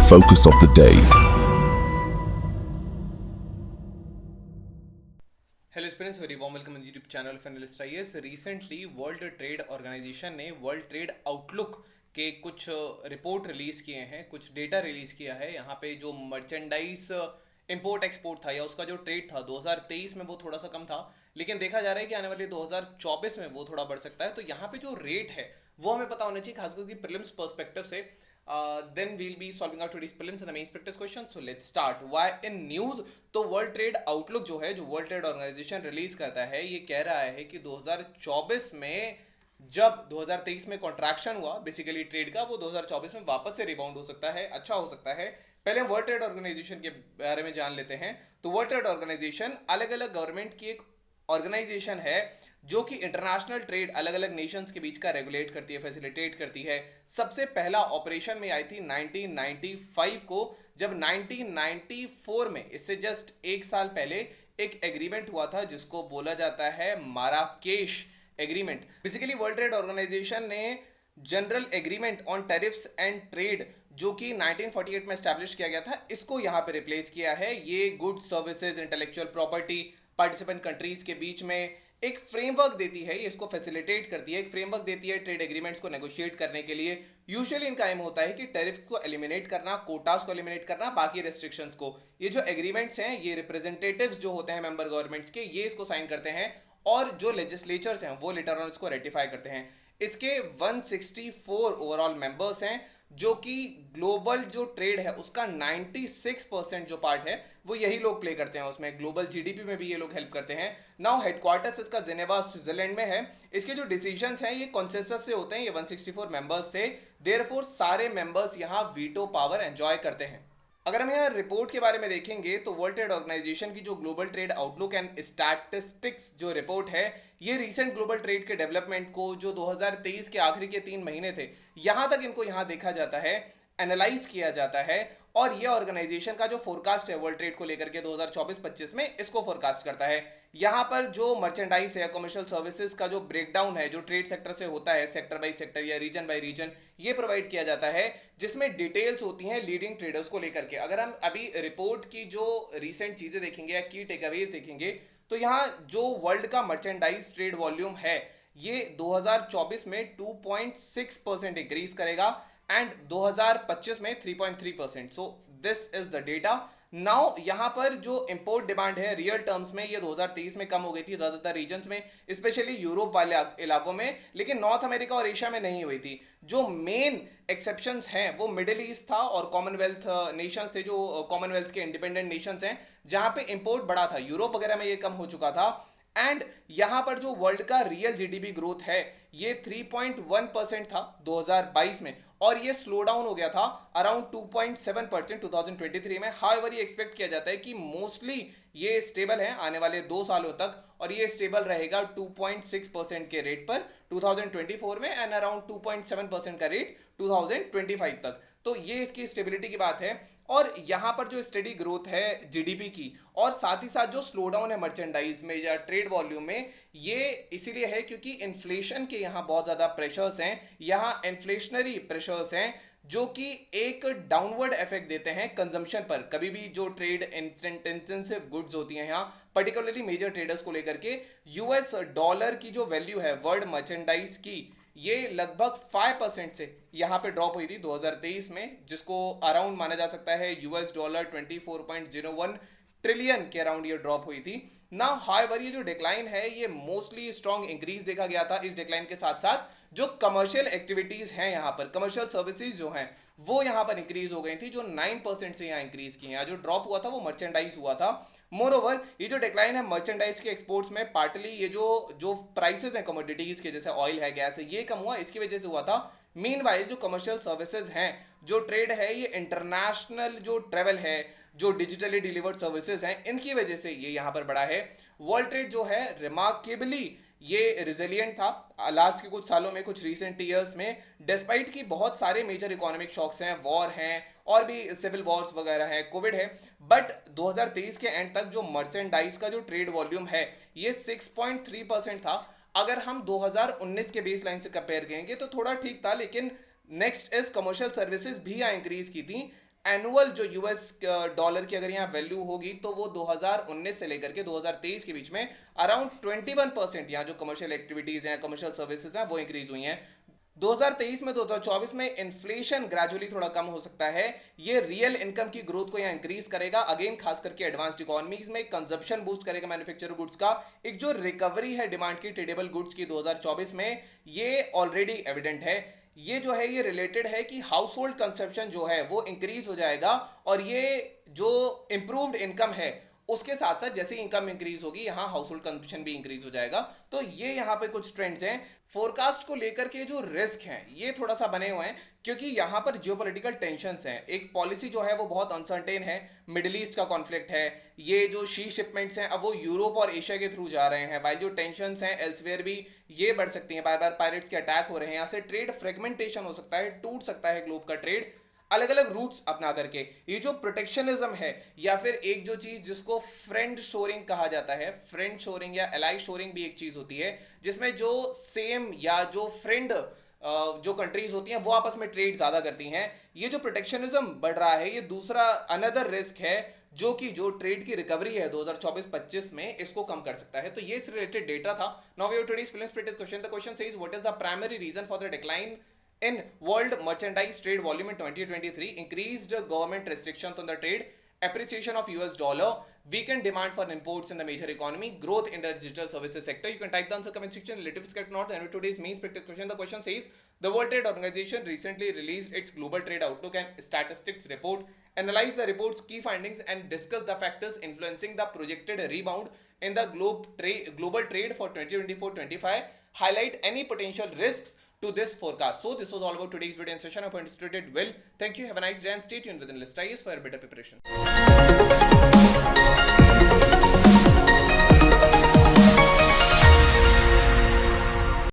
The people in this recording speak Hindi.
focus of the day. Hello students, very warm welcome YouTube channel of analyst IAS. Recently world trade organisation ने वर्ल्ड ट्रेड आउटलुक के कुछ रिपोर्ट रिलीज किए हैं, कुछ डेटा रिलीज किया है। यहाँ पे जो मर्चेंडाइज इंपोर्ट एक्सपोर्ट था या उसका जो ट्रेड था 2023 में वो थोड़ा सा कम था, लेकिन देखा जा रहा है कि आने वाले 2024 में वो थोड़ा बढ़ सकता है। तो यहाँ पे जो रेट है वो हमें पता होना चाहिए, खासकर कि प्रीलिम्स पर्सपेक्टिव से। Then we'll be solving out today's prelims and the main practice questions. So let's start. Why in news? तो वर्ल्ड ट्रेड आउटलुक जो है, जो वर्ल्ड ट्रेड ऑर्गेनाइजेशन रिलीज करता है, ये कह रहा है कि 2024 में जब 2023 में कॉन्ट्रैक्शन हुआ बेसिकली ट्रेड का, वो 2024 में वापस से रिबाउंड हो सकता है, अच्छा हो सकता है। पहले हम वर्ल्ड ट्रेड ऑर्गेनाइजेशन के बारे में जान लेते हैं। तो वर्ल्ड ट्रेड ऑर्गेनाइजेशन अलग अलग गवर्नमेंट की एक ऑर्गेनाइजेशन है जो कि इंटरनेशनल ट्रेड अलग अलग नेशंस के बीच का रेगुलेट करती है, फैसिलिटेट करती है। सबसे पहला ऑपरेशन में आई थी 1995 को, जब 1994 में, इससे जस्ट एक साल पहले, एक एग्रीमेंट हुआ था जिसको बोला जाता है Marrakesh agreement. Basically World trade organisation ने General Agreement on Tariffs and Trade जो कि 1948 में स्टैब्लिश किया गया था, इसको यहां पे रिप्लेस किया है। ये goods, services, intellectual property participant countries के बीच में एक फ्रेमवर्क देती है, ये इसको फैसिलिटेट करती है, एक फ्रेमवर्क देती है ट्रेड एग्रीमेंट्स को नेगोशिएट करने के लिए। यूजुअली इनका एम होता है कि टैरिफ को एलिमिनेट करना, कोटास को एलिमिनेट करना, बाकी रेस्ट्रिक्शंस को। ये जो एग्रीमेंट्स हैं, ये रिप्रेजेंटेटिव्स जो होते हैं मेंबर गवर्नमेंट्स के, ये इसको साइन करते हैं, और जो लेजिस्लेचर्स हैं वो लेटर ऑन इसको रेटिफाई करते हैं। इसके 164 ओवरऑल मेंबर्स हैं, जो कि ग्लोबल जो ट्रेड है उसका 96% जो पार्ट है वो यही लोग प्ले करते हैं उसमें। ग्लोबल जीडीपी में भी ये लोग हेल्प करते हैं। नाउ हेडक्वार्टर्स इसका जेनेवा स्विट्जरलैंड में है। इसके जो डिसीजंस हैं ये कॉन्सेंसस से होते हैं, ये 164 मेंबर्स से। देयरफॉर सारे मेंबर्स यहाँ वीटो पावर एंजॉय करते हैं। अगर हम यहाँ रिपोर्ट के बारे में देखेंगे तो वर्ल्ड ट्रेड ऑर्गेनाइजेशन की जो global trade outlook and statistics जो रिपोर्ट है, ये रीसेंट ग्लोबल ट्रेड के डेवलपमेंट को, जो 2023 के आखिरी के 3 महीने थे, यहां तक इनको यहां देखा जाता है, एनालाइज किया जाता है। और ये ऑर्गेनाइजेशन का जो फोरकास्ट है वर्ल्ड ट्रेड को लेकर के 2024-25 में, इसको फोरकास्ट करता है। यहां पर जो मर्चेंडाइज है, कमर्शियल सर्विसेज का जो ब्रेकडाउन है, जो ट्रेड सेक्टर से होता है, सेक्टर बाय सेक्टर या रीजन बाय रीजन, ये प्रोवाइड किया जाता है, जिसमें डिटेल्स होती हैं लीडिंग ट्रेडर्स को लेकर के। अगर हम अभी रिपोर्ट की जो रिसेंट चीजें देखेंगे या की टेकअवेज देखेंगे, तो यहाँ जो वर्ल्ड का मर्चेंडाइज ट्रेड वॉल्यूम है, ये 2024 में 2.6% इंक्रीज करेगा एंड 2025 में 3.3%। So this is the data. Now यहां पर जो इंपोर्ट डिमांड है रियल टर्म्स में, ये 2023 में कम हो गई थी ज्यादातर रीजन्स में, स्पेशली यूरोप वाले इलाकों में, लेकिन नॉर्थ अमेरिका और एशिया में नहीं हुई थी। जो मेन एक्सेप्शंस हैं वो मिडिल ईस्ट था और कॉमनवेल्थ नेशंस थे, जो कॉमनवेल्थ के इंडिपेंडेंट नेशंस हैं, जहां पे इंपोर्ट बढ़ा था। यूरोप वगैरह में ये कम हो चुका था। एंड यहां पर जो वर्ल्ड का रियल जीडीपी ग्रोथ है, ये 3.1% था 2022 में, और ये स्लो डाउन हो गया था अराउंड 2.7% 2023 में। हाउएवर ये एक्सपेक्ट किया जाता है कि मोस्टली ये स्टेबल है आने वाले 2 सालों तक, और ये स्टेबल रहेगा 2.6% के रेट पर 2024 में एंड अराउंड 2.7% का रेट 2025 तक। तो ये इसकी स्टेबिलिटी की बात है। और यहां पर जो स्टेडी ग्रोथ है जीडीपी की, और साथ ही साथ जो स्लो डाउन है मर्चेंडाइज में या ट्रेड वॉल्यूम में, ये इसीलिए है क्योंकि इन्फ्लेशन के यहां बहुत ज्यादा प्रेशर्स हैं, यहां इन्फ्लेशनरी प्रेशर्स हैं, जो कि एक डाउनवर्ड इफेक्ट देते हैं कंजम्पशन पर। कभी भी जो ट्रेड इंटेंसिव गुड्स होती हैं यहाँ, पर्टिकुलरली मेजर ट्रेडर्स को लेकर के, यूएस डॉलर की जो वैल्यू है वर्ल्ड मर्चेंडाइज की, ये लगभग 5% से यहां पे ड्रॉप हुई थी 2023 में, जिसको अराउंड माना जा सकता है यूएस डॉलर 24.01 ट्रिलियन के अराउंड ये ड्रॉप हुई थी ना। हाउएवर ये जो डिक्लाइन है, ये मोस्टली स्ट्रॉन्ग इंक्रीज देखा गया था। इस डिक्लाइन के साथ साथ जो कमर्शियल एक्टिविटीज हैं यहाँ पर, कमर्शियल सर्विसेज जो हैं, वो यहाँ पर इंक्रीज हो गई थी, जो 9% से यहाँ इंक्रीज की हैं। जो ड्रॉप हुआ था वो मर्चेंडाइज हुआ था। मोर ओवर ये जो डिक्लाइन है मर्चेंडाइज के एक्सपोर्ट्स में, पार्टली ये जो जो प्राइसेस हैं कमोडिटीज के, जैसे ऑयल है, गैस है, ये कम हुआ, इसकी वजह से हुआ था। मीनवाइल जो कमर्शियल सर्विसेज हैं, जो ट्रेड है, ये इंटरनेशनल जो ट्रेवल है, जो डिजिटली डिलीवर्ड सर्विसेज हैं, इनकी वजह से ये यहाँ पर बढ़ा है। वर्ल्ड ट्रेड जो है रिमार्केबली ये रिजिलियंट था लास्ट के कुछ सालों में, कुछ रीसेंट ईयर्स में, डिस्पाइट की बहुत सारे मेजर इकोनॉमिक शॉक्स हैं, वॉर हैं, और भी सिविल वॉर्स वगैरह हैं, कोविड है। बट 2023 के एंड तक जो मर्चेंडाइज का जो ट्रेड वॉल्यूम है, ये 6.3% था। अगर हम 2019 के बेस लाइन से कंपेयर करेंगे तो थोड़ा ठीक था, लेकिन नेक्स्ट इज कमर्शियल सर्विसेज भी यहाँ इंक्रीज की थी एनुअल जो यूएस डॉलर की अगर यहाँ वैल्यू होगी तो वो 2019 से लेकर के 2023 के बीच में अराउंड 21% यहाँ जो कमर्शियल एक्टिविटीज हैं, कमर्शियल सर्विसेज हैं, वो इंक्रीज हुई हैं। 2023 में 2024 में इन्फ्लेशन ग्रेजुअली थोड़ा कम हो सकता है, ये रियल इनकम की ग्रोथ को यहाँ इंक्रीज करेगा, अगेन खास करके एडवांस्ड इकोनॉमीज में कंजप्शन बूस्ट करेगा मैन्युफैक्चर गुड्स का। एक जो रिकवरी है डिमांड की ट्रेडेबल गुड्स की 2024 में, ये ऑलरेडी एविडेंट है। ये जो है ये रिलेटेड है कि हाउस होल्ड कंजप्शन जो है वो इंक्रीज हो जाएगा, और ये जो इंप्रूव्ड इनकम है उसके साथ साथ जैसे इनकम इंक्रीज होगी यहाँ हाउस होल्ड कंजप्शन भी इंक्रीज हो जाएगा। तो ये यहाँ पे कुछ ट्रेंड्स हैं। फोरकास्ट को लेकर के जो रिस्क हैं ये थोड़ा सा बने हुए हैं, क्योंकि यहाँ पर जियोपॉलिटिकल टेंशंस हैं, एक पॉलिसी जो है वो बहुत अनसर्टेन है, मिडिल ईस्ट का कॉन्फ्लिक्ट है, ये जो शी शिपमेंट्स हैं अब वो यूरोप और एशिया के थ्रू जा रहे हैं, वाइल जो टेंशंस हैं एल्सवेयर भी ये बढ़ सकती हैं, बार बार पायरेट्स के अटैक हो रहे हैं, यहाँ से ट्रेड फ्रेगमेंटेशन हो सकता है, टूट सकता है ग्लोब का ट्रेड अलग अलग रूट्स अपना करके। ये जो प्रोटेक्शनिज्म है या फिर एक जो चीज जिसको फ्रेंड शोरिंग कहा जाता है, फ्रेंड शोरिंग या एलाई शोरिंग भी एक चीज होती है, जिसमें जो सेम या जो फ्रेंड जो कंट्रीज होती हैं वो आपस में ट्रेड ज्यादा करती हैं, ये जो प्रोटेक्शनिज्म बढ़ रहा है ये दूसरा अनदर रिस्क है जो कि जो ट्रेड की रिकवरी है 2024-25 में इसको कम कर सकता है। तो ये इस रिलेटेड डेटा था। Now we have today's film split question. The question says what is the primary reason for the decline in world merchandise trade volume in 2023? Increased government restrictions on the trade, appreciation of US dollar, weakened demand for imports in the major economy, growth in the digital services sector. You can type the answer comment section. Relative is correct or not. And today's main practice question. The question says the World Trade Organization recently released its global trade outlook and statistics report. Analyze the report's key findings and discuss the factors influencing the projected rebound in the global trade for 2024-25. Highlight any potential risks to this forecast. So this was all about today's video and session. I hope you understood it well. Thank you. Have a nice day and stay tuned with Analyst IAS for better preparation.